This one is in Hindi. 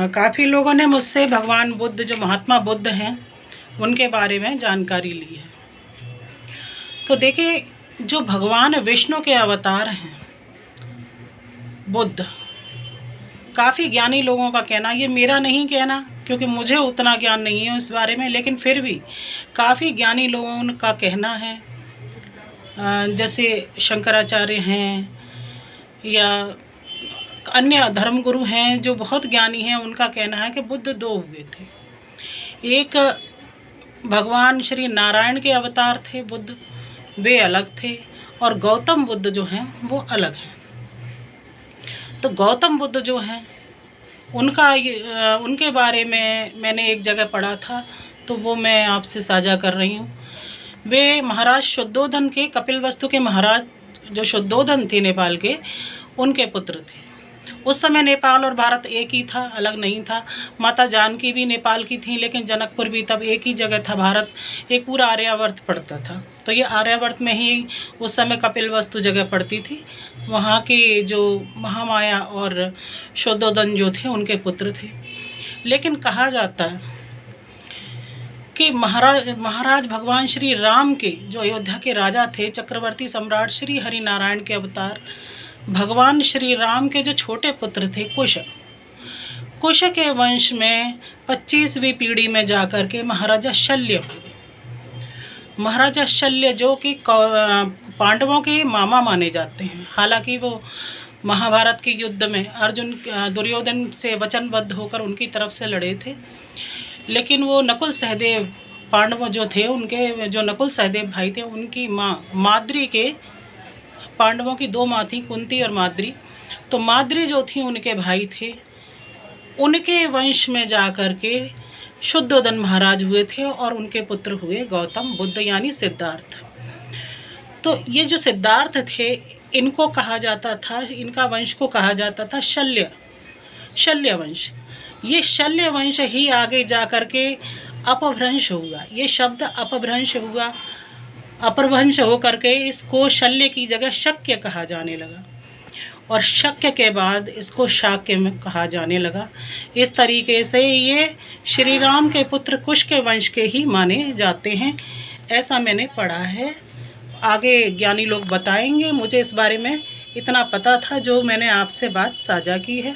काफ़ी लोगों ने मुझसे भगवान बुद्ध, जो महात्मा बुद्ध हैं, उनके बारे में जानकारी ली है। तो देखिए, जो भगवान विष्णु के अवतार हैं बुद्ध, काफ़ी ज्ञानी लोगों का कहना, ये मेरा नहीं कहना क्योंकि मुझे उतना ज्ञान नहीं है उस बारे में, लेकिन फिर भी काफ़ी ज्ञानी लोगों का कहना है, जैसे शंकराचार्य हैं या अन्य धर्मगुरु हैं जो बहुत ज्ञानी हैं, उनका कहना है कि बुद्ध दो हुए थे। एक भगवान श्री नारायण के अवतार थे बुद्ध, वे अलग थे, और गौतम बुद्ध जो हैं वो अलग हैं। तो गौतम बुद्ध जो हैं उनके बारे में मैंने एक जगह पढ़ा था, तो वो मैं आपसे साझा कर रही हूँ। वे महाराज शुद्धोधन के, कपिलवस्तु के महाराज जो शुद्धोधन थे नेपाल के, उनके पुत्र थे। उस समय नेपाल और भारत एक ही था, अलग नहीं था। माता जानकी भी नेपाल की थी, लेकिन जनकपुर भी तब एक ही जगह था। भारत एक पूरा आर्यावर्त पड़ता था, तो ये आर्यावर्त में ही उस समय कपिलवस्तु जगह पड़ती थी। वहाँ की जो महामाया और शुद्धोधन जो थे, उनके पुत्र थे। लेकिन कहा जाता है कि महाराज भगवान श्री राम के, जो अयोध्या के राजा थे, चक्रवर्ती सम्राट श्री हरि नारायण के अवतार भगवान श्री राम के जो छोटे पुत्र थे कुश के वंश में 25वीं पीढ़ी में जाकर के महाराजा शल्य हुए। महाराजा शल्य जो कि पांडवों के मामा माने जाते हैं। हालांकि वो महाभारत के युद्ध में अर्जुन दुर्योधन से वचनबद्ध होकर उनकी तरफ से लड़े थे, लेकिन वो नकुल सहदेव, पांडव जो थे, उनके जो नकुल सहदेव भाई थे, उनकी माँ माद्री के, पांडवों की दो माँ थी, कुंती और माद्री, तो माद्री जो थी उनके भाई थे। उनके वंश में जाकर के शुद्धोधन महाराज हुए थे, और उनके पुत्र हुए गौतम बुद्ध यानी सिद्धार्थ। तो ये जो सिद्धार्थ थे, इनको कहा जाता था, इनका वंश को कहा जाता था शल्य वंश। ये शल्य वंश ही आगे जाकर के अपभ्रंश हुआ। ये शब्द अपभ्रंश हुआ, अपभ्रंश हो करके इसको शल्य की जगह शक्य कहा जाने लगा, और शक्य के बाद इसको शाक्य में कहा जाने लगा। इस तरीके से ये श्री राम के पुत्र कुश के वंश के ही माने जाते हैं, ऐसा मैंने पढ़ा है। आगे ज्ञानी लोग बताएंगे। मुझे इस बारे में इतना पता था जो मैंने आपसे बात साझा की है।